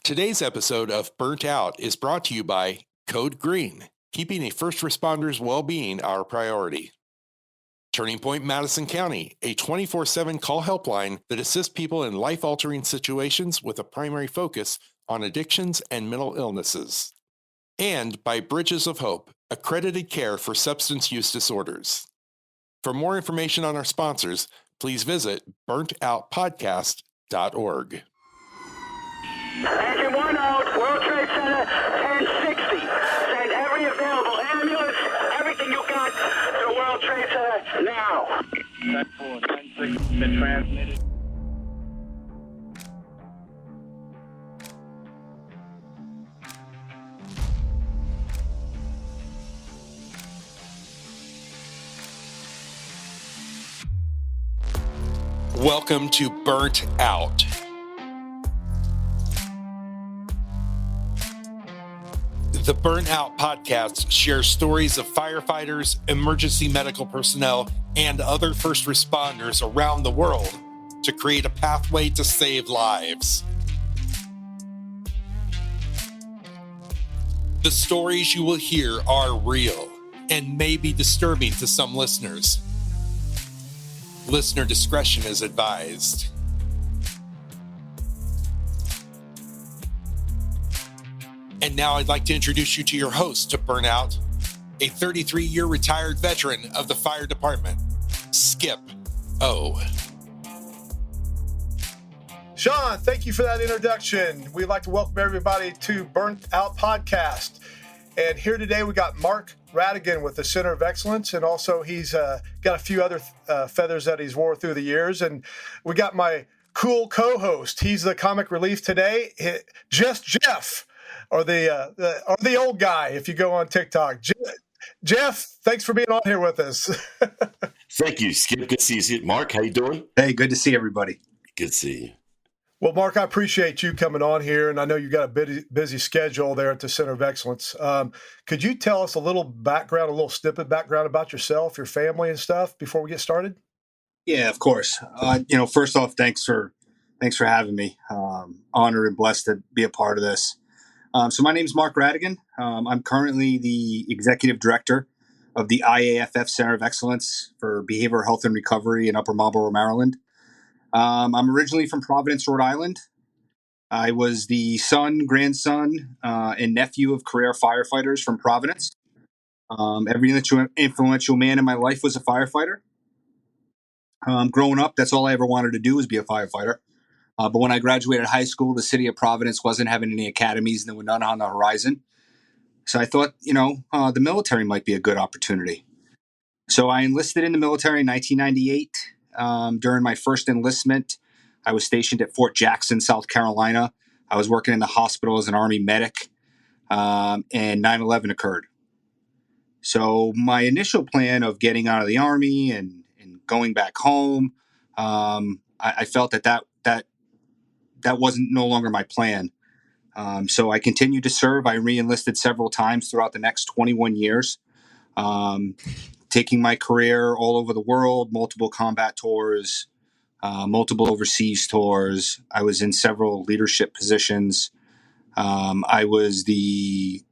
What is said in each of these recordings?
Today's episode of Burnt Out is brought to you by Code Green, keeping a first responder's well-being our priority. Turning Point Madison County, a 24/7 call helpline that assists people in life-altering situations with a primary focus on addictions and mental illnesses. And by Bridges of Hope, accredited care for substance use disorders. For more information on our sponsors, please visit burntoutpodcast.org. Engine 1 out, World Trade Center, 1060. Send every available ambulance, everything you got to World Trade Center now. 10-4, 10-6, been transmitted. Welcome to Burnt Out. The Burnt Out podcast shares stories of firefighters, emergency medical personnel, and other first responders around the world to create a pathway to save lives. The stories you will hear are real and may be disturbing to some listeners. Listener discretion is advised. And now I'd like to introduce you to your host to Burnout, a 33-year retired veteran of the fire department, Skip O. Sean, thank you for that introduction. We'd like to welcome everybody to Burnt Out Podcast. And here today we got Marc Rattigan with the Center of Excellence, and also he's got a few other feathers that he's wore through the years. And we got my cool co-host. He's the comic relief today, Just Jeff. Or the old guy, if you go on TikTok. Jeff, thanks for being on here with us. Thank you, Skip. Good to see you. Marc, how you doing? Hey, good to see everybody. Good to see you. Well, Marc, I appreciate you coming on here, and I know you've got a busy schedule there at the Center of Excellence. Could you tell us a little snippet background about yourself, your family, and stuff before we get started? Yeah, of course. First off, thanks for having me. Honored and blessed to be a part of this. So my name is Marc Rattigan. I'm currently the executive director of the IAFF Center of Excellence for Behavioral Health and Recovery in Upper Marlboro, Maryland. I'm originally from Providence, Rhode Island. I was the son, grandson, and nephew of career firefighters from Providence. Every influential man in my life was a firefighter. Growing up, that's all I ever wanted to do was be a firefighter. But when I graduated high school, the city of Providence wasn't having any academies, and there were none on the horizon. So I thought, the military might be a good opportunity. So I enlisted in the military in 1998. During my first enlistment, I was stationed at Fort Jackson, South Carolina. I was working in the hospital as an Army medic, and 9/11 occurred. So my initial plan of getting out of the Army and going back home, I felt that wasn't no longer my plan. So I continued to serve. I re-enlisted several times throughout the next 21 years, taking my career all over the world, multiple combat tours, multiple overseas tours. I was in several leadership positions. I was the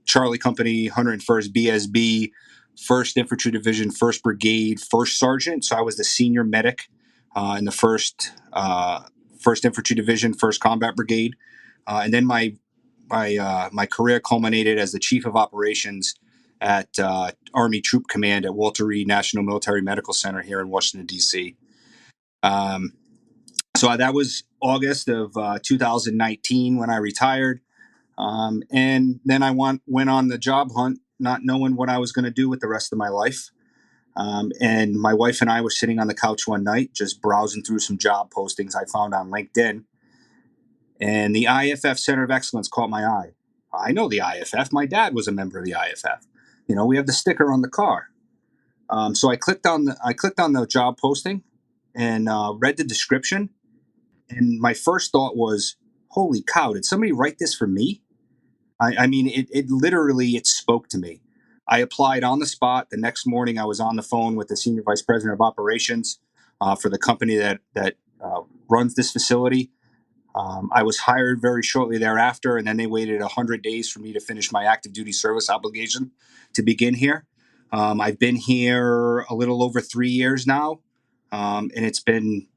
Charlie Company 101st BSB, 1st Infantry Division, 1st Brigade, 1st Sergeant. So I was the senior medic in the 1st Infantry Division, 1st Combat Brigade. And then my career culminated as the Chief of Operations at Army Troop Command at Walter Reed National Military Medical Center here in Washington, D.C. So that was August of 2019 when I retired. And then I went on the job hunt, not knowing what I was going to do with the rest of my life. And my wife and I were sitting on the couch one night, just browsing through some job postings I found on LinkedIn. And the IAFF Center of Excellence caught my eye. I know the IAFF. My dad was a member of the IAFF. We have the sticker on the car. So I clicked on the job posting and read the description. And my first thought was, holy cow, did somebody write this for me? I mean, it literally spoke to me. I applied on the spot. The next morning, I was on the phone with the Senior Vice President of Operations for the company that runs this facility. I was hired very shortly thereafter, and then they waited 100 days for me to finish my active duty service obligation to begin here. I've been here a little over 3 years now, and it's been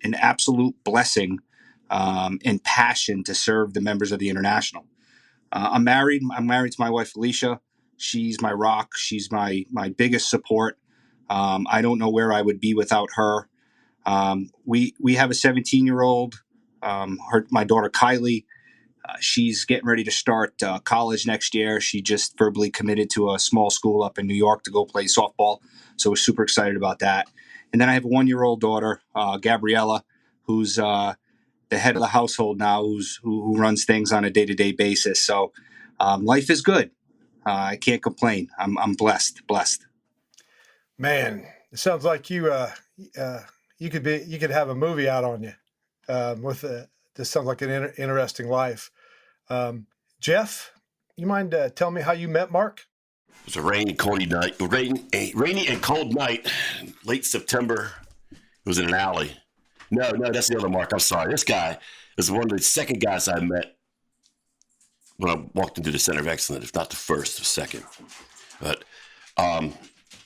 an absolute blessing and passion to serve the members of the International. I'm married. I'm married to my wife, Felicia. She's my rock. She's my biggest support. I don't know where I would be without her. We have a 17-year-old. My daughter Kylie. She's getting ready to start college next year. She just verbally committed to a small school up in New York to go play softball. So we're super excited about that. And then I have a 1-year-old daughter, Gabriella, who's the head of the household now, who runs things on a day-to-day basis. So life is good. I can't complain. I'm blessed. Man, it sounds like you could have a movie out on you with this. Sounds like an interesting life. Jeff, you mind telling me how you met Mark? It was a rainy, rainy and cold night, late September. It was in an alley. No, that's the other Mark. I'm sorry. This guy is one of the second guys I met when I walked into the Center of Excellence, if not the first, the second. But yeah,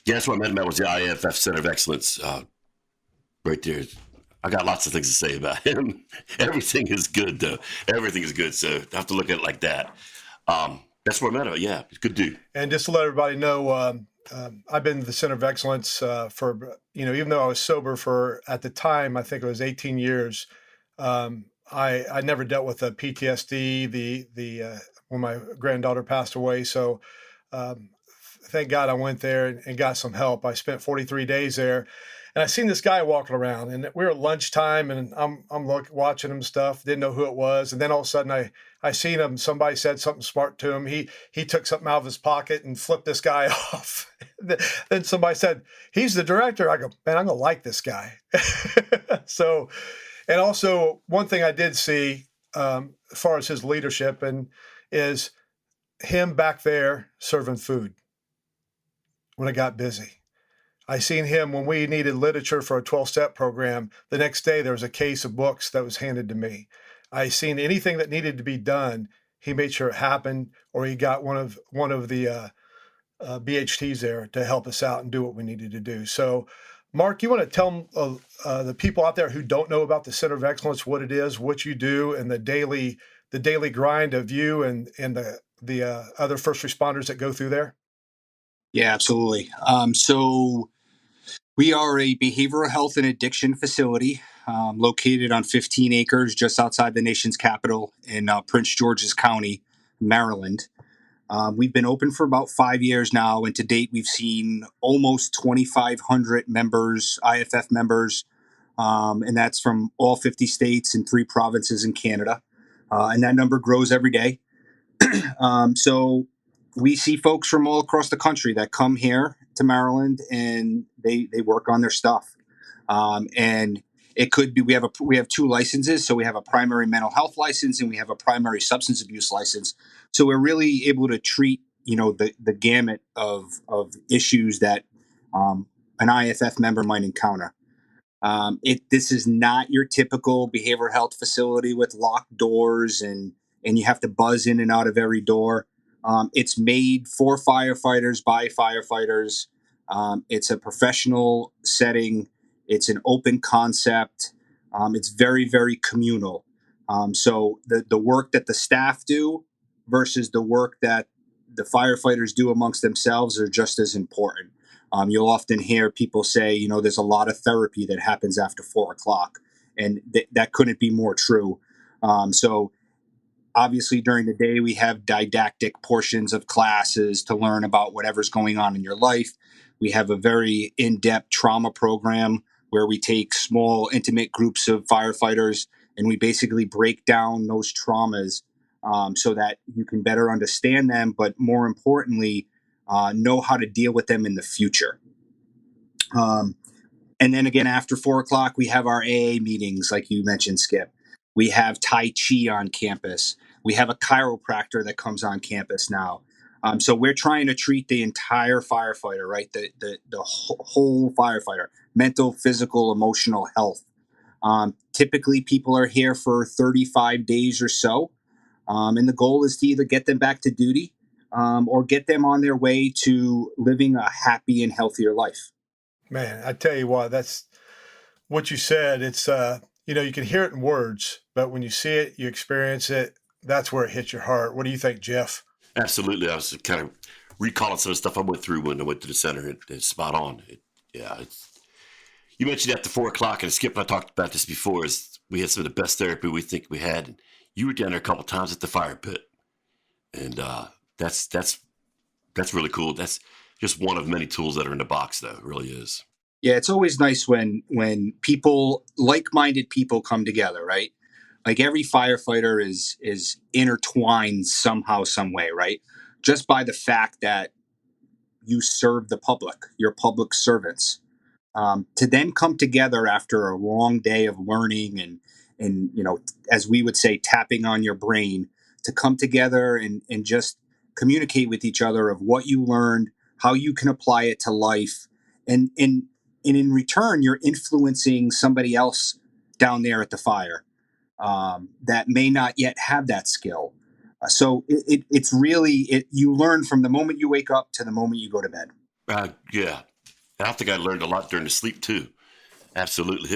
that's what I met him at, was the IAFF Center of Excellence right there. I got lots of things to say about him. Everything is good, though. Everything is good, so I have to look at it like that. That's where I met him. Yeah, he's a good dude. And just to let everybody know, I've been to the Center of Excellence for, even though I was sober for, at the time, I think it was 18 years, I never dealt with the PTSD, when my granddaughter passed away. So thank God I went there and got some help. I spent 43 days there. And I seen this guy walking around, and we were at lunchtime, and I'm watching him stuff. Didn't know who it was, and then all of a sudden I seen him. Somebody said something smart to him. He took something out of his pocket and flipped this guy off. Then somebody said, "He's the director." I go, "Man, I'm gonna like this guy." So, and also one thing I did see as far as his leadership is him back there serving food when it got busy. I seen him when we needed literature for a 12-step program. The next day, there was a case of books that was handed to me. I seen anything that needed to be done, he made sure it happened, or he got one of the BHTs there to help us out and do what we needed to do. So, Mark, you want to tell the people out there who don't know about the Center of Excellence what it is, what you do, and the daily grind of you and the other first responders that go through there? Yeah, absolutely. So we are a behavioral health and addiction facility located on 15 acres just outside the nation's capital in Prince George's County, Maryland. We've been open for about 5 years now, and to date, we've seen almost 2,500 members, IAFF members, and that's from all 50 states and 3 provinces in Canada. And that number grows every day. So we see folks from all across the country that come here to Maryland, and they work on their stuff. And it could be we have 2 licenses, so we have a primary mental health license and we have a primary substance abuse license. So we're really able to treat the gamut of issues that an IAFF member might encounter. This is not your typical behavioral health facility with locked doors and you have to buzz in and out of every door. It's made for firefighters by firefighters. It's a professional setting. It's an open concept. It's very, very communal. So the work that the staff do versus the work that the firefighters do amongst themselves are just as important. You'll often hear people say, there's a lot of therapy that happens after 4 o'clock, and that couldn't be more true. So obviously during the day, we have didactic portions of classes to learn about whatever's going on in your life. We have a very in-depth trauma program where we take small, intimate groups of firefighters and we basically break down those traumas so that you can better understand them, but more importantly, know how to deal with them in the future. And then again, after 4 o'clock, we have our AA meetings, like you mentioned, Skip. We have Tai Chi on campus. We have a chiropractor that comes on campus now. So we're trying to treat the entire firefighter, right? The whole firefighter, mental, physical, emotional health. Typically, people are here for 35 days or so. And the goal is to either get them back to duty or get them on their way to living a happy and healthier life. Man, I tell you what, that's what you said. It's, you can hear it in words, but when you see it, you experience it, that's where it hits your heart. What do you think, Jeff? Absolutely. I was kind of recalling some of the stuff I went through when I went to the center. It's spot on. You mentioned at the 4 o'clock, and Skip and I talked about this before, is we had some of the best therapy we think we had. And you were down there a couple of times at the fire pit. And that's really cool. That's just one of many tools that are in the box, though. It really is. Yeah, it's always nice when people, like-minded people, come together, right? Like every firefighter is intertwined somehow, some way, right? Just by the fact that you serve the public, you're public servants. To then come together after a long day of learning and as we would say, tapping on your brain, to come together and just communicate with each other of what you learned, how you can apply it to life, and in return, you're influencing somebody else down there at the fire that may not yet have that skill. So it's really you learn from the moment you wake up to the moment you go to bed. Yeah. I think I learned a lot during the sleep, too. Absolutely.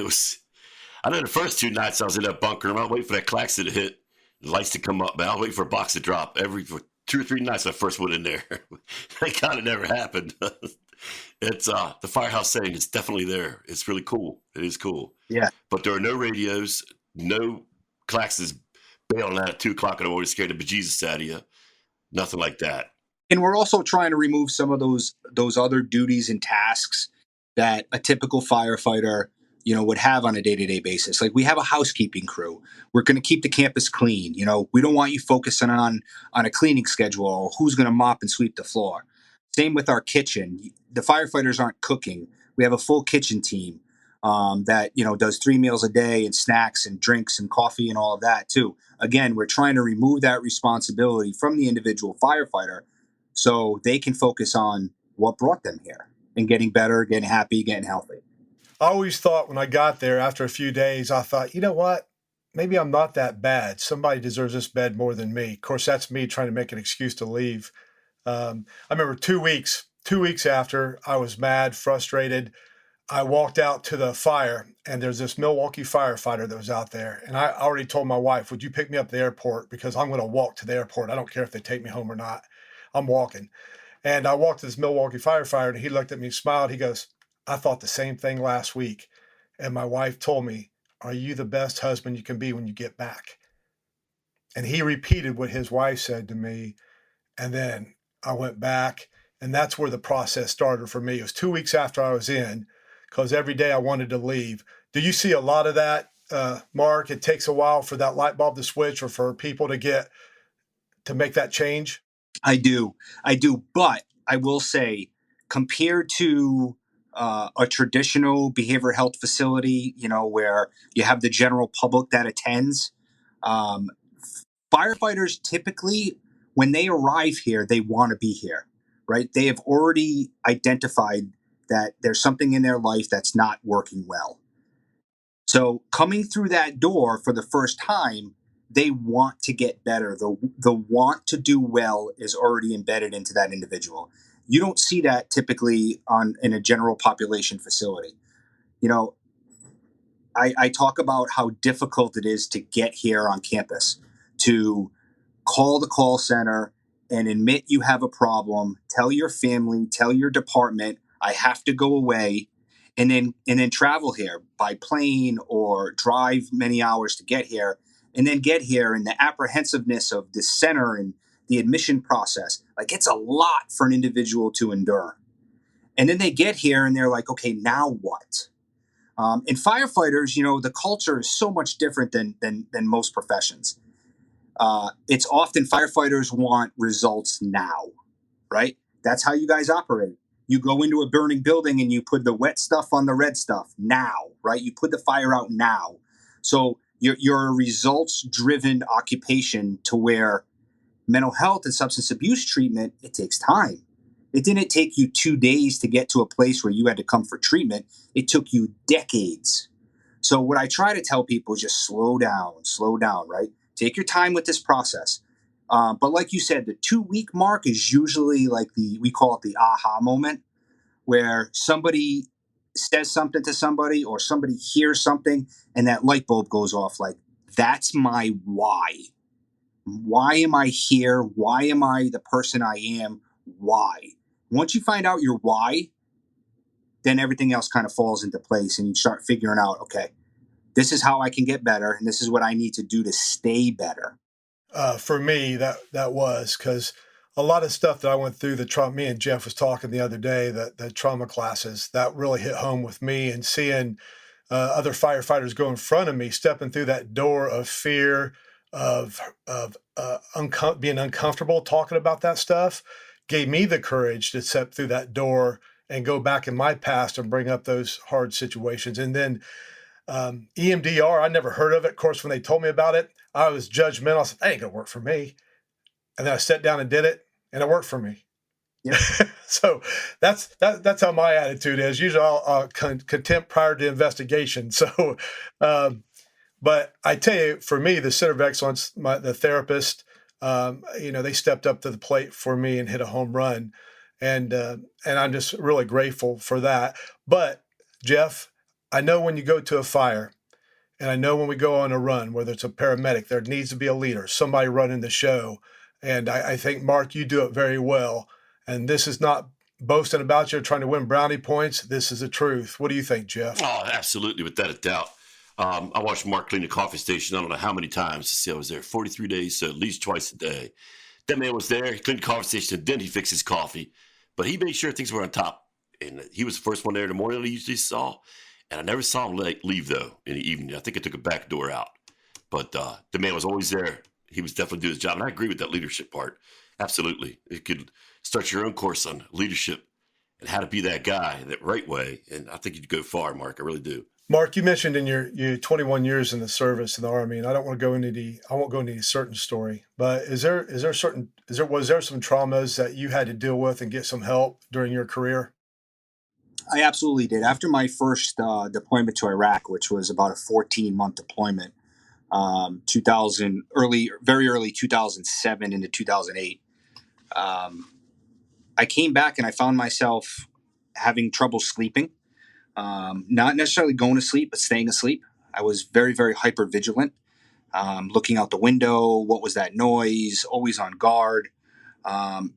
I know the first 2 nights I was in that bunker, and I'll wait for that klaxon to hit, the lights to come up, man. I'll wait for a box to drop. For 2 or 3 nights I first went in there. That kind of never happened. It's the firehouse setting is definitely there. It's really cool. It is cool. Yeah. But there are no radios, no klaxons bailing out at 2 o'clock in the morning, scaring the bejesus out of you. Nothing like that. And we're also trying to remove some of those other duties and tasks that a typical firefighter, would have on a day-to-day basis. Like we have a housekeeping crew. We're going to keep the campus clean. We don't want you focusing on a cleaning schedule or who's going to mop and sweep the floor. Same with our kitchen. The firefighters aren't cooking. We have a full kitchen team that does 3 meals a day and snacks and drinks and coffee and all of that too. Again, we're trying to remove that responsibility from the individual firefighter so they can focus on what brought them here and getting better, getting happy, getting healthy. I always thought when I got there after a few days, I thought, you know what? Maybe I'm not that bad. Somebody deserves this bed more than me. Of course, that's me trying to make an excuse to leave. I remember 2 weeks after, I was mad, frustrated. I walked out to the fire, and there's this Milwaukee firefighter that was out there. And I already told my wife, would you pick me up at the airport? Because I'm going to walk to the airport. I don't care if they take me home or not. I'm walking. And I walked to this Milwaukee firefighter, and he looked at me, smiled. He goes, I thought the same thing last week. And my wife told me, are you the best husband you can be when you get back? And he repeated what his wife said to me. And then I went back, and that's where the process started for me. It was 2 weeks after I was in, because every day I wanted to leave. Do you see a lot of that, Mark? It takes a while for that light bulb to switch or for people to make that change? I do. But I will say, compared to a traditional behavioral health facility, where you have the general public that attends, firefighters typically, when they arrive here, they want to be here, right? They have already identified that there's something in their life that's not working well. So coming through that door for the first time, they want to get better. The want to do well is already embedded into that individual. You don't see that typically in a general population facility. I talk about how difficult it is to get here on campus, to call the call center and admit you have a problem, tell your family, tell your department, I have to go away, and then travel here by plane or drive many hours to get here, and then get here, and the apprehensiveness of the center and the admission process. Like, it's a lot for an individual to endure. And then they get here and they're like, okay, now what? And firefighters, the culture is so much different than most professions. It's often firefighters want results now, right? That's how you guys operate. You go into a burning building and you put the wet stuff on the red stuff now, right? You put the fire out now. So you're a results-driven occupation, to where mental health and substance abuse treatment, it takes time. It didn't take you 2 days to get to a place where you had to come for treatment. It took you decades. So what I try to tell people is just slow down, right? Take your time with this process. But like you said, the 2 week mark is usually like we call it the aha moment, where somebody says something to somebody or somebody hears something and that light bulb goes off. Like, that's my why. Why am I here? Why am I the person I am? Why? Once you find out your why, then everything else kind of falls into place and you start figuring out, okay, this is how I can get better and this is what I need to do to stay better. For me, that was because a lot of stuff that I went through, the trauma. Me and Jeff was talking the other day, that the trauma classes that really hit home with me, and seeing other firefighters go in front of me, stepping through that door of fear, of being uncomfortable talking about that stuff, gave me the courage to step through that door and go back in my past and bring up those hard situations. And then EMDR, I never heard of it. Of course, when they told me about it, I was judgmental. I said, that ain't gonna work for me. And then I sat down and did it, and it worked for me. Yep. So that's how my attitude is. Usually I'll contempt prior to investigation. So, but I tell you, for me, the Center of Excellence, the therapist, they stepped up to the plate for me and hit a home run, and I'm just really grateful for that. But Jeff, I know when you go to a fire, and I know when we go on a run, whether it's a paramedic, there needs to be a leader, somebody running the show. And I think, Mark, you do it very well. And this is not boasting about you or trying to win brownie points. This is the truth. What do you think, Jeff? Oh, absolutely, without a doubt. I watched Mark clean the coffee station. I don't know how many times. To see, I was there 43 days, so at least twice a day. That man was there. He cleaned the coffee station, and then he fixed his coffee. But he made sure things were on top. And he was the first one there in the morning. He usually saw. And I never saw him leave, though, in the evening. I think I took a back door out. But the man was always there. He was definitely doing his job. And I agree with that leadership part. Absolutely. It could start your own course on leadership and how to be that guy that right way. And I think you'd go far, Mark. I really do. Mark, you mentioned in your 21 years in the service in the Army, and I won't go into a certain story, but was there some traumas that you had to deal with and get some help during your career? I absolutely did. After my first deployment to Iraq, which was about a 14-month deployment, very early 2007 into 2008, I came back and I found myself having trouble sleeping. Not necessarily going to sleep, but staying asleep. I was very, very hyper vigilant, looking out the window. What was that noise? Always on guard. And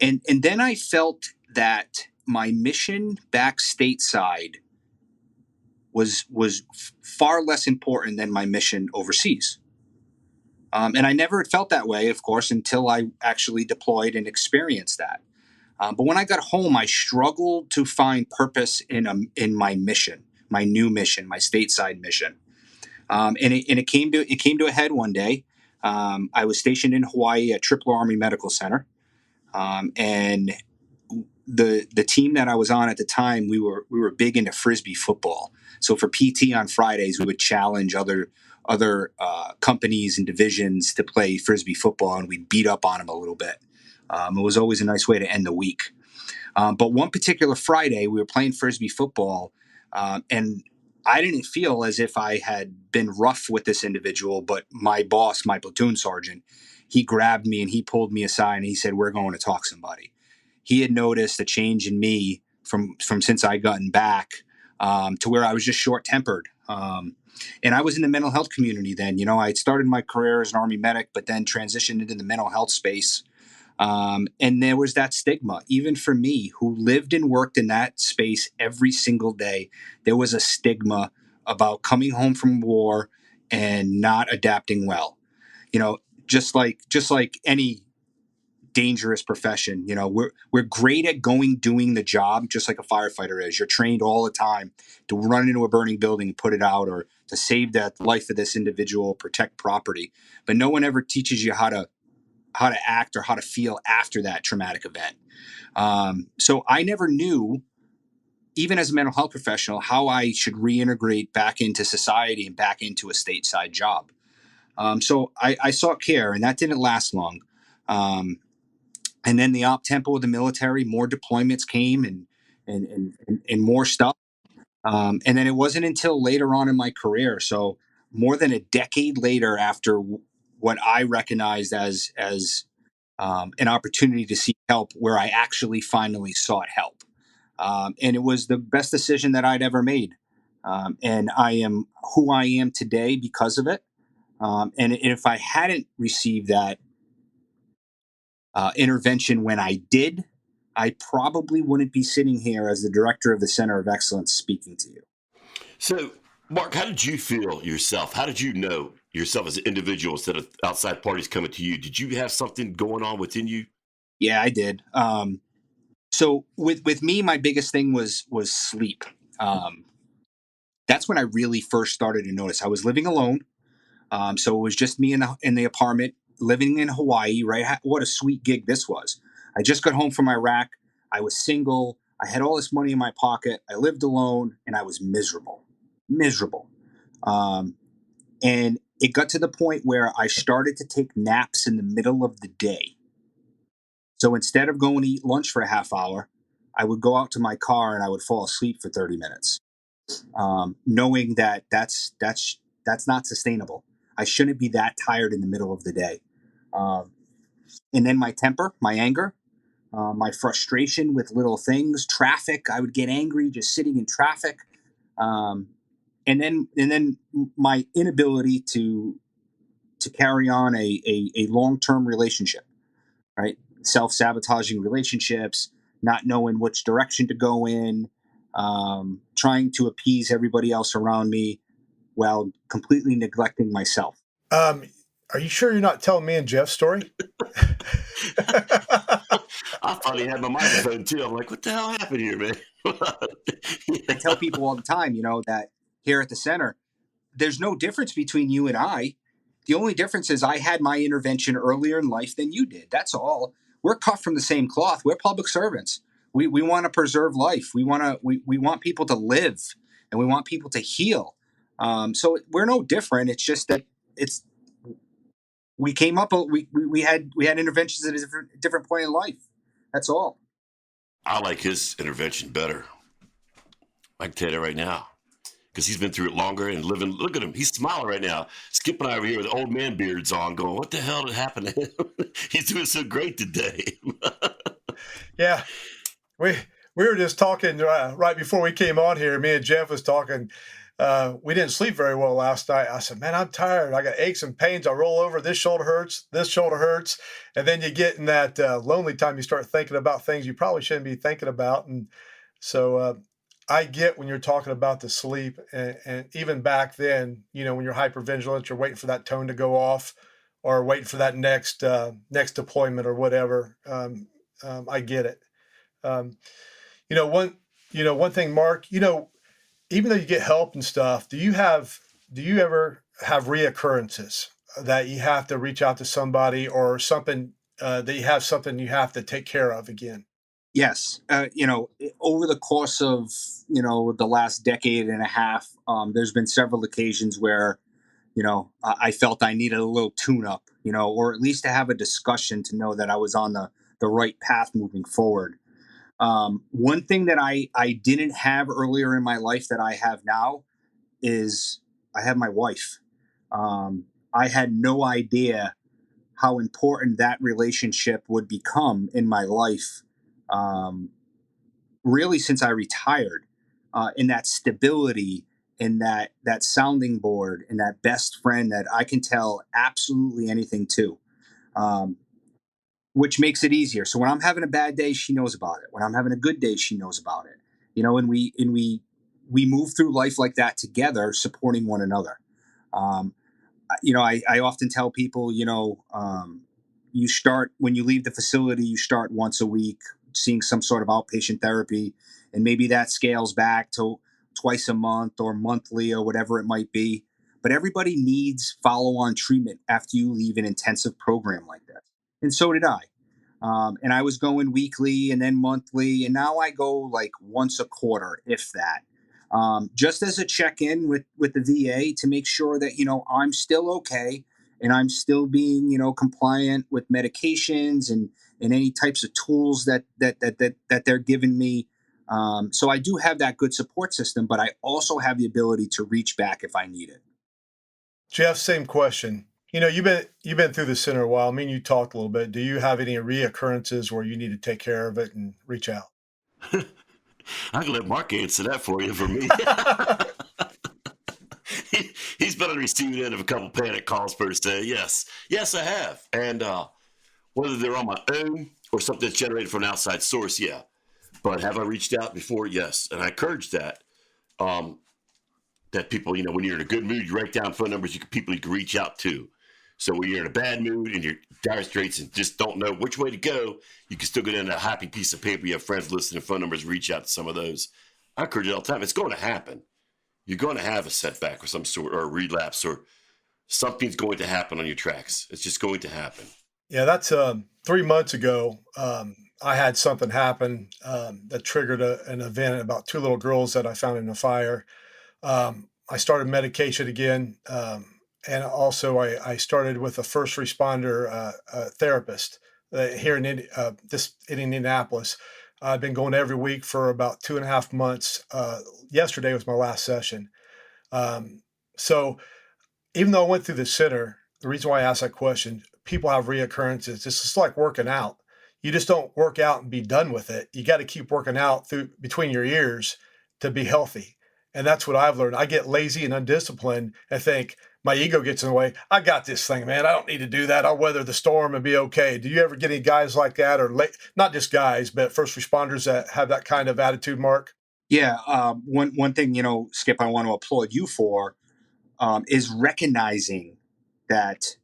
then I felt that my mission back stateside was far less important than my mission overseas. And I never felt that way, of course, until I actually deployed and experienced that. But when I got home, I struggled to find purpose in my mission, my new mission, my stateside mission. And it came to a head one day. I was stationed in Hawaii at Triple Army Medical Center, and the team that I was on at the time, we were big into frisbee football. So for PT on Fridays, we would challenge other companies and divisions to play frisbee football, and we'd beat up on them a little bit. It was always a nice way to end the week. But one particular Friday, we were playing frisbee football, and I didn't feel as if I had been rough with this individual, but my boss, my platoon sergeant, he grabbed me and he pulled me aside and he said, "We're going to talk somebody." He had noticed a change in me from since I gotten back, to where I was just short-tempered. And I was in the mental health community then. You know, I started my career as an Army medic, but then transitioned into the mental health space. And there was that stigma, even for me, who lived and worked in that space every single day. There was a stigma about coming home from war and not adapting well. You know, just like any dangerous profession, you know, we're great at doing the job, just like a firefighter is. You're trained all the time to run into a burning building and put it out, or to save the life of this individual, protect property. But no one ever teaches you how to act or how to feel after that traumatic event. So I never knew, even as a mental health professional, how I should reintegrate back into society and back into a stateside job. So I sought care, and that didn't last long. And then the op tempo of the military, more deployments came and more stuff. And then it wasn't until later on in my career, so more than a decade later, after what I recognized as an opportunity to seek help, where I actually finally sought help. And it was the best decision that I'd ever made. And I am who I am today because of it. And if I hadn't received that intervention when I did, I probably wouldn't be sitting here as the director of the Center of Excellence speaking to you. So, Mark, how did you feel yourself? How did you know yourself as an individual instead of outside parties coming to you? Did you have something going on within you? Yeah, I did. So with me, my biggest thing was sleep. Um, that's when I really first started to notice. I was living alone, so it was just me in the apartment, living in Hawaii. Right, what a sweet gig this was. I just got home from Iraq. I was single. I had all this money in my pocket. I lived alone, and I was miserable. Um, and it got to the point where I started to take naps in the middle of the day. So instead of going to eat lunch for a half hour, I would go out to my car and I would fall asleep for 30 minutes, knowing that that's not sustainable. I shouldn't be that tired in the middle of the day. Um, and then my temper, my anger, my frustration with little things, traffic. I would get angry just sitting in traffic, um, and then my inability to carry on a long term relationship. Right, self sabotaging relationships, not knowing which direction to go in, trying to appease everybody else around me while completely neglecting myself. Um, are you sure you're not telling me and Jeff's story? I finally had my microphone too. I'm like, what the hell happened here, man? I tell people all the time, that here at the center, there's no difference between you and I. The only difference is I had my intervention earlier in life than you did. That's all. We're cut from the same cloth. We're public servants. We want to preserve life. We want people to live, and we want people to heal. So we're no different. It's just that it's we came up. We had interventions at a different point in life. That's all. I like his intervention better. I can tell you right now. Because he's been through it longer and living. Look at him. He's smiling right now. Skip and I over here with old man beards on going, what the hell did happen to him? He's doing so great today. Yeah, we we were just talking right before we came on here. Me and Jeff was talking. We didn't sleep very well last night. I said, "Man, I'm tired. I got aches and pains. I roll over. This shoulder hurts. This shoulder hurts." And then you get in that lonely time. You start thinking about things you probably shouldn't be thinking about. And so I get when you're talking about the sleep, and even back then, when you're hypervigilant, you're waiting for that tone to go off, or waiting for that next deployment or whatever. I get it. Um, one thing, Mark. Even though you get help and stuff, do you ever have reoccurrences that you have to reach out to somebody, or something that you have something you have to take care of again? Yes, over the course of the last decade and a half, there's been several occasions where I felt I needed a little tune up, or at least to have a discussion to know that I was on the right path moving forward. One thing that I didn't have earlier in my life that I have now is I have my wife. I had no idea how important that relationship would become in my life, um, really since I retired. In that stability, in that sounding board, in that best friend that I can tell absolutely anything to. Um, which makes it easier. So when I'm having a bad day, she knows about it. When I'm having a good day, she knows about it. And we move through life like that together, supporting one another. Um, I often tell people, you start when you leave the facility, you start once a week seeing some sort of outpatient therapy, and maybe that scales back to twice a month or monthly or whatever it might be. But everybody needs follow on treatment after you leave an intensive program like that. And so did I. And I was going weekly and then monthly, and now I go like once a quarter, if that. Just as a check-in with the VA to make sure that I'm still okay and I'm still being compliant with medications and any types of tools that they're giving me. So I do have that good support system, but I also have the ability to reach back if I need it. Jeff, same question. You've been through the center a while. I mean, you talked a little bit. Do you have any reoccurrences where you need to take care of it and reach out? I can let Mark answer that for you. For me, he's been on the receiving end of a couple panic calls per se. Yes, I have, and whether they're on my own or something that's generated from an outside source, yeah. But have I reached out before? Yes, and I encourage that. That people, when you're in a good mood, you write down phone numbers people you can reach out to. So when you're in a bad mood and you're dire straits and just don't know which way to go, you can still get in a happy piece of paper. You have friends listening, phone numbers, reach out to some of those. I encourage it all the time. It's going to happen. You're going to have a setback of some sort or a relapse or something's going to happen on your tracks. It's just going to happen. Yeah, that's 3 months ago. I had something happen that triggered an event about two little girls that I found in a fire. I started medication again. And also I started with a first responder therapist here in Indianapolis. I've been going every week for about 2.5 months. Yesterday was my last session. So even though I went through the center, the reason why I asked that question, people have reoccurrences. It's just like working out. You just don't work out and be done with it. You got to keep working out through between your ears to be healthy. And that's what I've learned. I get lazy and undisciplined and think my ego gets in the way. I got this thing, man. I don't need to do that. I'll weather the storm and be okay. Do you ever get any guys like that, or not just guys, but first responders that have that kind of attitude, Mark? Yeah. One thing, Skip, I want to applaud you for is recognizing that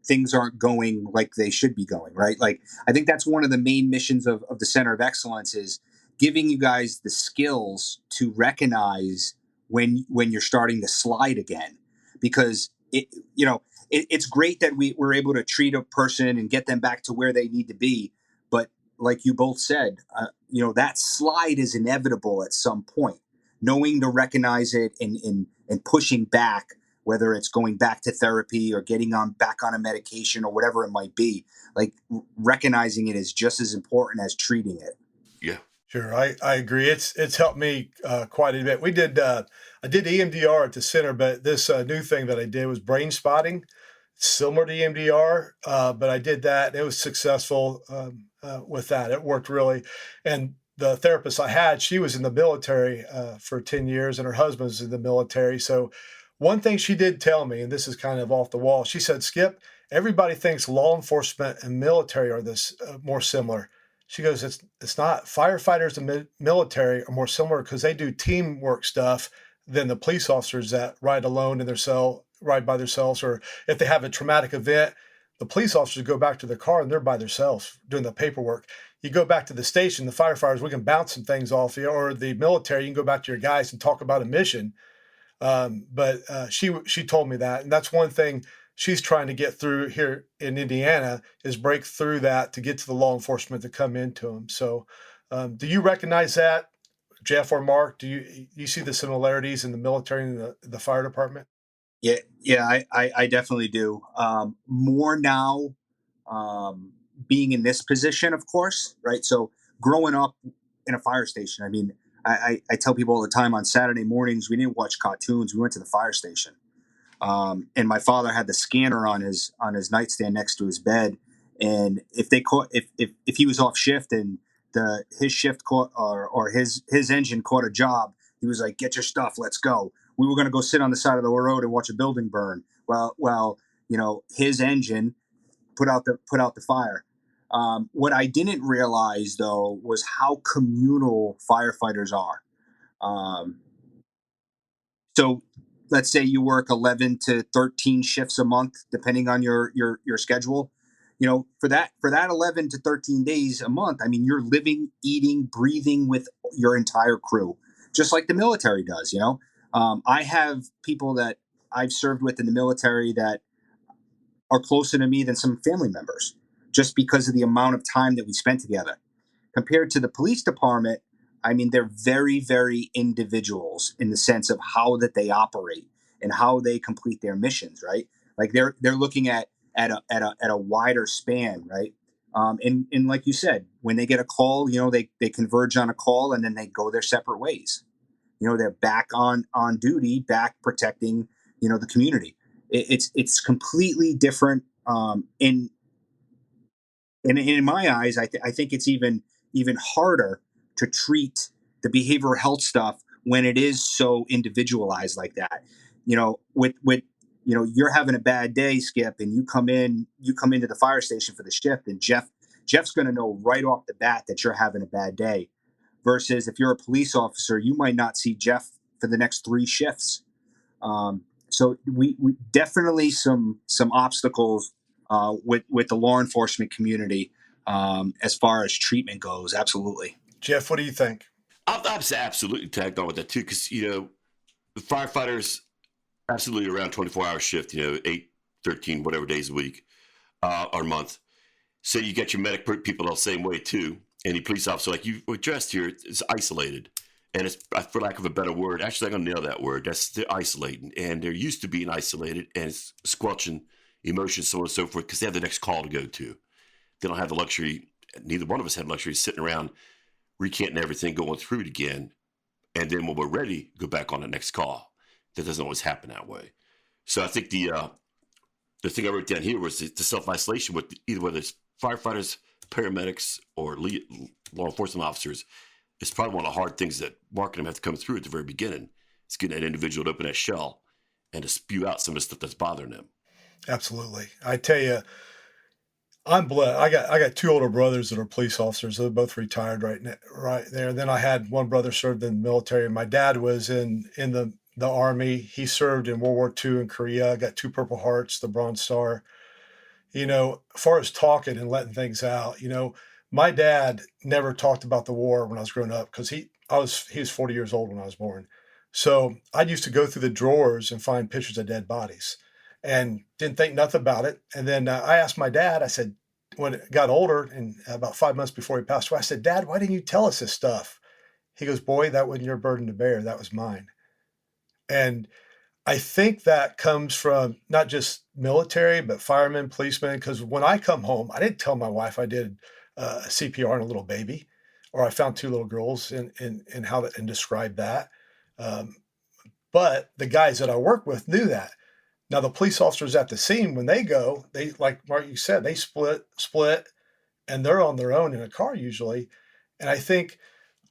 things aren't going like they should be going, right? Like, I think that's one of the main missions of the Center of Excellence is giving you guys the skills to recognize when you're starting to slide again, because it's great that we're able to treat a person and get them back to where they need to be, but like you both said, that slide is inevitable at some point. Knowing to recognize it and pushing back, whether it's going back to therapy or getting back on a medication or whatever it might be, like recognizing it is just as important as treating it. Yeah. Sure, I agree. It's helped me quite a bit. I did EMDR at the center, but this new thing that I did was brain spotting, similar to EMDR, but I did that and it was successful with that. It worked really. And the therapist I had, she was in the military for 10 years and her husband was in the military. So one thing she did tell me, and this is kind of off the wall, she said, Skip, everybody thinks law enforcement and military are this more similar. She goes, it's not. Firefighters and military are more similar because they do teamwork stuff than the police officers that ride alone in their cell, ride by themselves, or if they have a traumatic event, the police officers go back to their car and they're by themselves doing the paperwork. You go back to the station, the firefighters, we can bounce some things off you, or the military, you can go back to your guys and talk about a mission. But she told me that, and that's one thing she's trying to get through here in Indiana is break through that to get to the law enforcement to come into them. So, do you recognize that, Jeff or Mark? Do you see the similarities in the military and the fire department? Yeah, I definitely do. More now, being in this position, of course, right? So growing up in a fire station, I mean, I tell people all the time on Saturday mornings, we didn't watch cartoons. We went to the fire station. And my father had the scanner on his nightstand next to his bed. And if he was off shift and his shift caught or his engine caught a job, he was like, "Get your stuff, let's go." We were going to go sit on the side of the road and watch a building burn. Well, his engine put out the fire. What I didn't realize though was how communal firefighters are. So let's say you work 11 to 13 shifts a month, depending on your schedule. For that 11 to 13 days a month, I mean, you're living, eating, breathing with your entire crew, just like the military does. I have people that I've served with in the military that are closer to me than some family members, just because of the amount of time that we spent together. Compared to the police department, I mean, they're very, very individuals in the sense of how that they operate and how they complete their missions, right? Like they're looking at a wider span, right? And like you said, when they get a call, they converge on a call and then they go their separate ways. They're back on duty, back protecting, the community. It's completely different. And in my eyes, I think it's even harder to treat the behavioral health stuff when it is so individualized like that. With you're having a bad day, Skip, and you come into the fire station for the shift, and Jeff's going to know right off the bat that you're having a bad day. Versus if you're a police officer, you might not see Jeff for the next 3 shifts. So we definitely some obstacles with the law enforcement community as far as treatment goes. Absolutely. Jeff, what do you think? I'm absolutely tagged on with that too, because the firefighters absolutely around 24-hour shift, 8, 13, whatever days a week or month. So you get your medic people the same way too. Any police officer, like you addressed here, is isolated. And it's, for lack of a better word, actually, I'm going to nail that word. They're isolating. And they're used to being isolated and squelching emotions, so on and so forth, because they have the next call to go to. They don't have the luxury, neither one of us have luxury, sitting around recanting everything, going through it again. And then when we're ready, go back on the next call. That doesn't always happen that way. So I think the thing I wrote down here was the self-isolation with either whether it's firefighters, paramedics, or law enforcement officers. It's probably one of the hard things that Marc and them have to come through at the very beginning. It's getting that individual to open that shell and to spew out some of the stuff that's bothering them. Absolutely. I tell you, I'm blessed. I got 2 older brothers that are police officers. They're both retired right there. Then I had one brother served in the military. My dad was in the Army. He served in World War II in Korea. I got 2 Purple Hearts, the Bronze Star. As far as talking and letting things out, my dad never talked about the war when I was growing up because he was 40 years old when I was born. So I used to go through the drawers and find pictures of dead bodies and didn't think nothing about it. And then I asked my dad, I said, when it got older and about 5 months before he passed away, I said, Dad, why didn't you tell us this stuff? He goes, boy, that wasn't your burden to bear. That was mine. And I think that comes from not just military, but firemen, policemen. Because when I come home, I didn't tell my wife I did CPR on a little baby, or I found 2 little girls and how that and described that. Um, but the guys that I work with knew that. Now the police officers at the scene, when they go, they like Mark, you said, they split, and they're on their own in a car usually. And I think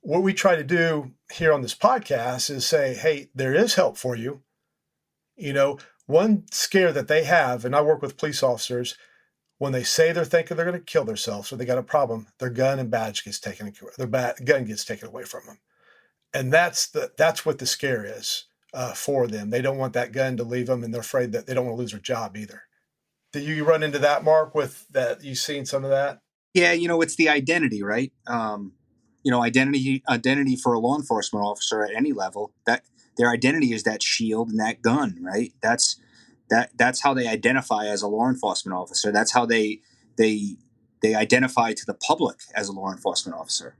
what we try to do here on this podcast is say, hey, there is help for you. One scare that they have, and I work with police officers, when they say they're thinking they're going to kill themselves or they got a problem, their gun and badge gets taken, gun gets taken away from them. And that's what the scare is for them. They don't want that gun to leave them, and they're afraid that they don't want to lose their job either. Did you run into that, Mark, with that? You seen some of that? Yeah, it's the identity, right? Identity for a law enforcement officer at any level, that their identity is that shield and that gun, right? That's how they identify as a law enforcement officer. That's how they identify to the public as a law enforcement officer.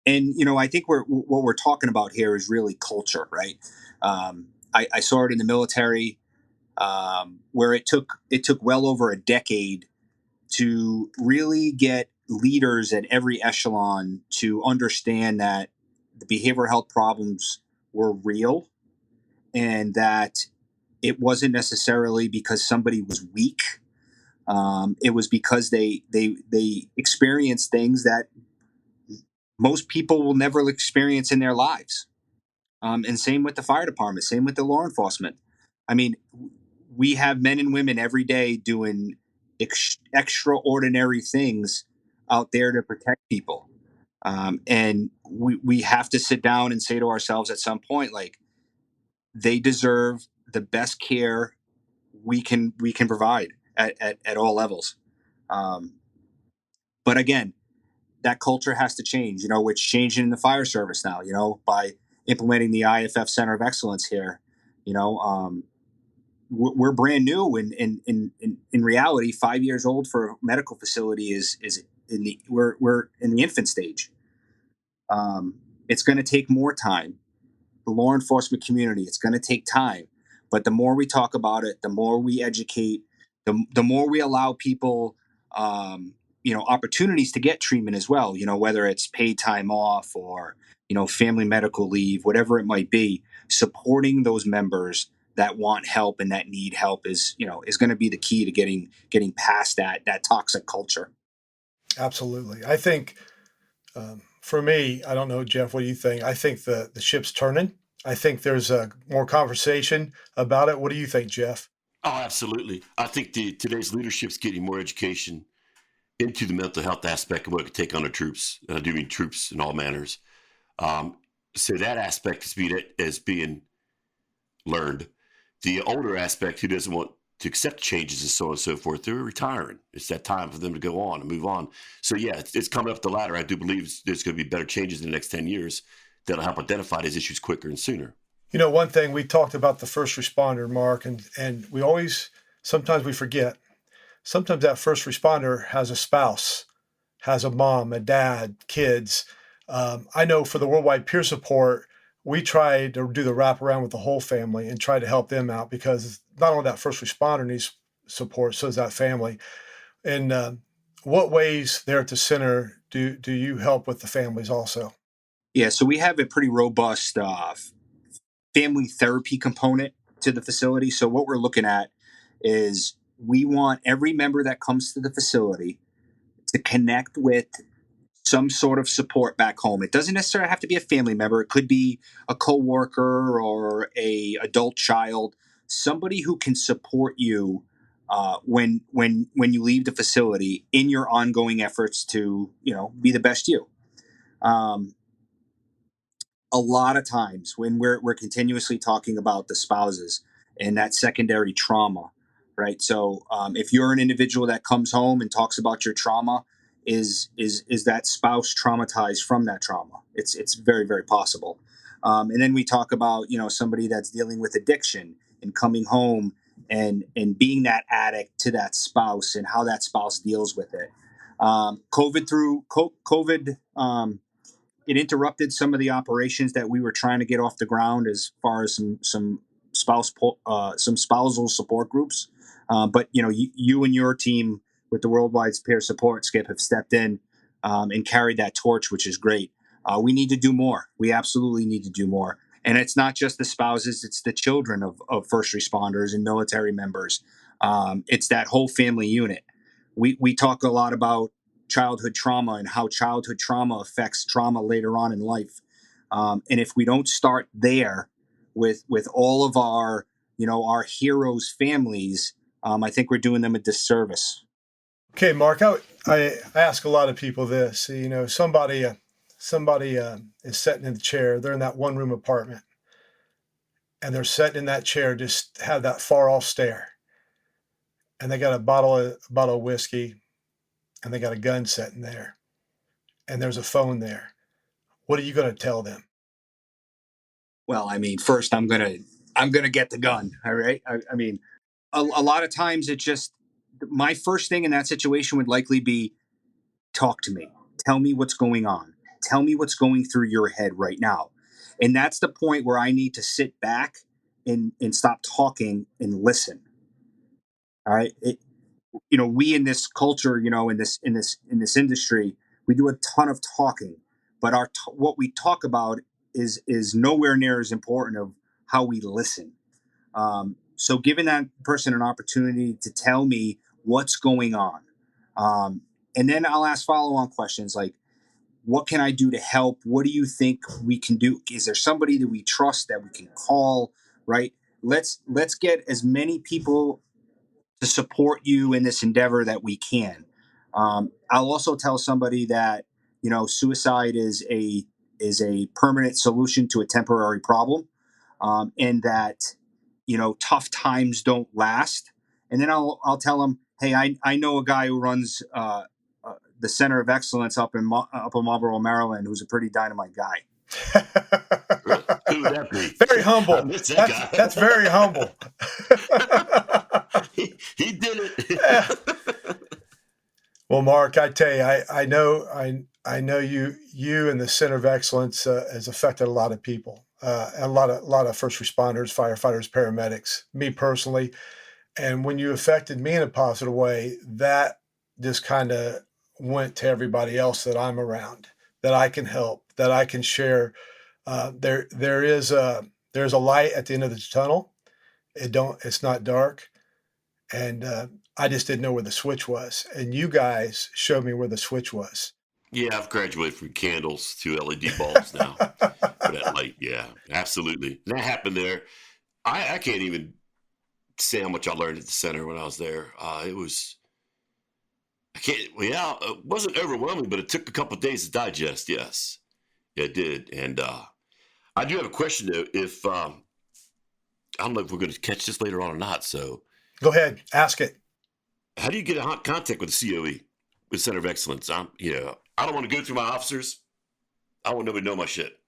And I think what we're talking about here is really culture, right? I saw it in the military, where it took well over a decade to really get leaders at every echelon to understand that the behavioral health problems were real, and that it wasn't necessarily because somebody was weak. It was because they experienced things that most people will never experience in their lives. And same with the fire department, same with the law enforcement. I mean, we have men and women every day doing extraordinary things out there to protect people. And we have to sit down and say to ourselves at some point, like, they deserve the best care we can provide at all levels. But again, that culture has to change. It's changing in the fire service now, by implementing the IAFF Center of Excellence here. We're brand new, and in reality, 5 years old for a medical facility is we're in the infant stage. It's going to take more time. The law enforcement community, it's going to take time, but the more we talk about it, the more we educate, the more we allow people, opportunities to get treatment as well, whether it's paid time off or, family medical leave, whatever it might be, supporting those members that want help and that need help is going to be the key to getting past that toxic culture. Absolutely. I think for me, I don't know, Jeff, what do you think? I think the ship's turning. I think there's more conversation about it. What do you think, Jeff? Oh, absolutely. I think today's leadership's getting more education into the mental health aspect of what it could take on the troops. I do mean troops in all manners. So that aspect is being learned. The older aspect who doesn't want to accept changes and so on and so forth, they're retiring. It's that time for them to go on and move on. So yeah, it's coming up the ladder. I do believe there's going to be better changes in the next 10 years that'll help identify these issues quicker and sooner. One thing we talked about the first responder, Mark, and we always, sometimes we forget, sometimes that first responder has a spouse, has a mom, a dad, kids. I know for the Worldwide Peer Support, we try to do the wraparound with the whole family and try to help them out, because not only that first responder needs support, so does that family. And what ways there at the center do you help with the families also? Yeah, so we have a pretty robust family therapy component to the facility. So what we're looking at is we want every member that comes to the facility to connect with some sort of support back home. It doesn't necessarily have to be a family member. It could be a coworker or a adult child, somebody who can support you when you leave the facility in your ongoing efforts to be the best you. A lot of times when we're continuously talking about the spouses and that secondary trauma, right? So if you're an individual that comes home and talks about your trauma, is that spouse traumatized from that trauma? It's very, very possible. And then we talk about somebody that's dealing with addiction and coming home and being that addict to that spouse and how that spouse deals with it. COVID it interrupted some of the operations that we were trying to get off the ground as far as some spousal support groups. But you and your team with the Worldwide Peer Support, Skip, have stepped in and carried that torch, which is great. We need to do more. We absolutely need to do more. And it's not just the spouses; it's the children of first responders and military members. It's that whole family unit. We talk a lot about childhood trauma and how childhood trauma affects trauma later on in life. And if we don't start there with all of our our heroes' families, I think we're doing them a disservice. Okay, Mark, I ask a lot of people this. Somebody is sitting in the chair. They're in that one room apartment, and they're sitting in that chair, just have that far off stare, and they got a bottle of whiskey, and they got a gun sitting there, and there's a phone there. What are you going to tell them? Well, I mean, first I'm gonna get the gun. All right. I mean, a lot of times it just my first thing in that situation would likely be talk to me, tell me what's going on, tell me what's going through your head right now, and that's the point where I need to sit back and stop talking and listen. All right. We in this culture, in this industry, we do a ton of talking, but what we talk about is nowhere near as important of how we listen. So giving that person an opportunity to tell me what's going on, and then I'll ask follow-on questions like, what can I do to help? What do you think we can do? Is there somebody that we trust that we can call? Right? Let's get as many people to support you in this endeavor that we can. I'll also tell somebody that suicide is a permanent solution to a temporary problem, and that tough times don't last. And then I'll tell them, hey, I know a guy who runs the Center of Excellence up in Marlboro, Maryland, who's a pretty dynamite guy. Who would that be? Very humble. I miss that guy. That's very humble. he did it. Well, Mark, I tell you, I know you and the Center of Excellence has affected a lot of people, a lot of first responders, firefighters, paramedics. Me personally, And when you affected me in a positive way, that just kind of went to everybody else that I'm around, that I can help, that I can share. There's a light at the end of the tunnel. It's not dark. And I just didn't know where the switch was. And you guys showed me where the switch was. Yeah, I've graduated from candles to LED bulbs now for that light. Yeah, absolutely. And that happened there. I can't even say how much I learned at the center when I was there. It wasn't overwhelming, but it took a couple of days to digest. Yes, it did. And I do have a question though. If I don't know if we're going to catch this later on or not. So go ahead, ask it. How do you get in contact with the COE, with Center of Excellence? I don't want to go through my officers. I want nobody to know my shit.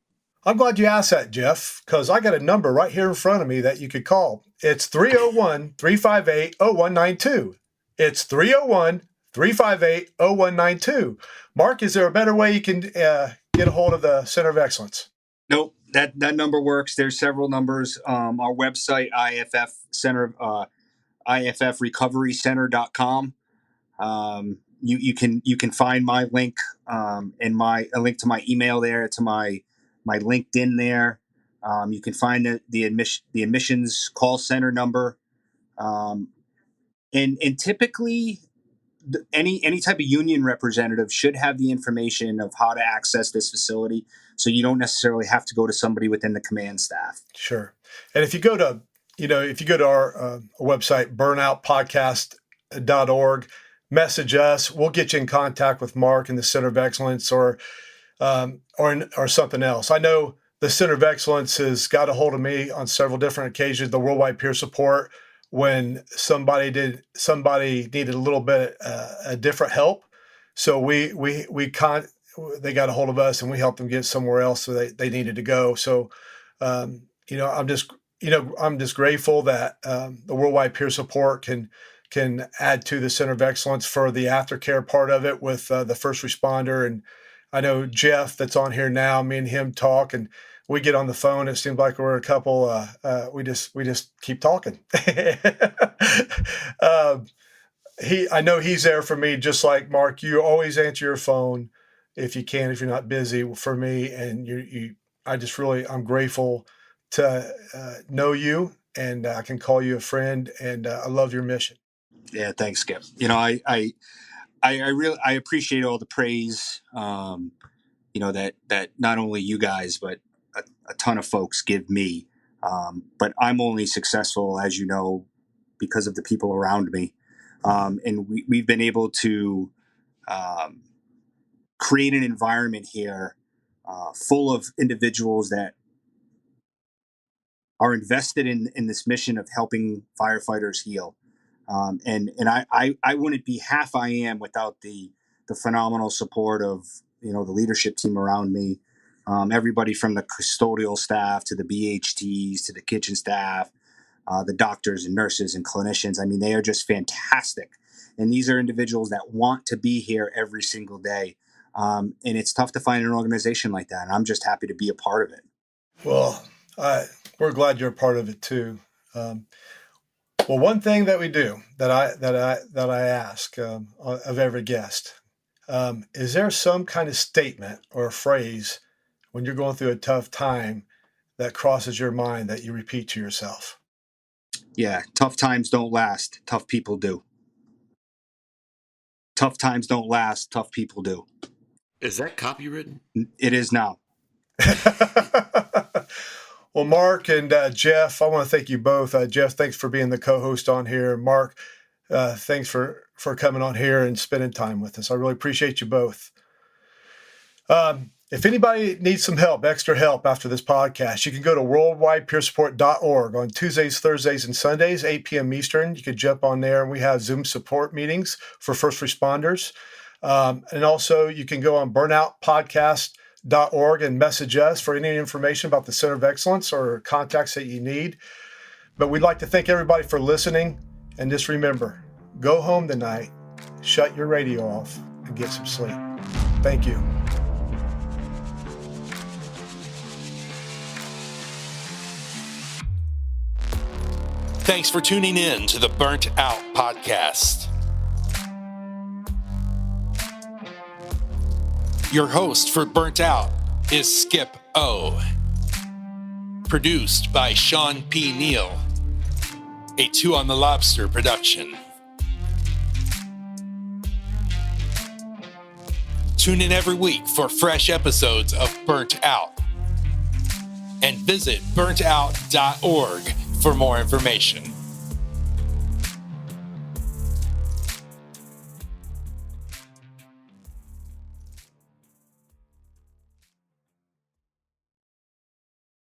I'm glad you asked that, Jeff, because I got a number right here in front of me that you could call. It's 301-358-0192. It's 301-358-0192. Mark, is there a better way you can get a hold of the Center of Excellence? Nope, that number works. There's several numbers. Our website, IAFF Center, IAFFRecoveryCenter.com. You can find my link and a link to my email there, to my LinkedIn there. You can find the admissions call center number, and typically any type of union representative should have the information of how to access this facility, so you don't necessarily have to go to somebody within the command staff. Sure. And if you go to our website, burnoutpodcast.org, message us. We'll get you in contact with Mark and the Center of Excellence or something else. I know the Center of Excellence has got a hold of me on several different occasions, the Worldwide Peer Support, when somebody needed a little bit a different help. So they got a hold of us and we helped them get somewhere else so they needed to go. So, I'm just grateful that the Worldwide Peer Support can add to the Center of Excellence for the aftercare part of it with the first responder. And I know Jeff that's on here now, me and him talk, and we get on the phone. It seems like we're a couple. We just keep talking. I know he's there for me, just like Mark. You always answer your phone if you can, if you're not busy for me. And I'm grateful to know you, and I can call you a friend, and I love your mission. Yeah, thanks, Skip. I really appreciate all the praise. That not only you guys but a ton of folks give me. But I'm only successful, as you know, because of the people around me. And we've been able to create an environment here full of individuals that are invested in this mission of helping firefighters heal. And I wouldn't be half I am without the phenomenal support of the leadership team around me. Everybody from the custodial staff to the BHTs to the kitchen staff, the doctors and nurses and clinicians. I mean, they are just fantastic. And these are individuals that want to be here every single day. And it's tough to find an organization like that. And I'm just happy to be a part of it. Well, we're glad you're a part of it too. Well, one thing that we do that I ask of every guest, is there some kind of statement or a phrase when you're going through a tough time that crosses your mind that you repeat to yourself? Yeah, tough times don't last. Tough people do. Tough times don't last. Tough people do. Is that copywritten? It is now. Well, Mark and Jeff, I want to thank you both. Jeff, thanks for being the co-host on here. Mark, thanks for coming on here and spending time with us. I really appreciate you both. If anybody needs some help, extra help after this podcast, you can go to worldwidepeersupport.org on Tuesdays, Thursdays, and Sundays, 8 p.m. Eastern. You can jump on there, and we have Zoom support meetings for first responders. And also, you can go on burnoutpodcast.org and message us for any information about the Center of Excellence or contacts that you need. But we'd like to thank everybody for listening. And just remember, go home tonight, shut your radio off, and get some sleep. Thank you. Thanks for tuning in to the Burnt Out Podcast. Your host for Burnt Out is Skip O. Produced by Sean P. Neal, a Two on the Lobster production. Tune in every week for fresh episodes of Burnt Out. And visit burntout.org for more information.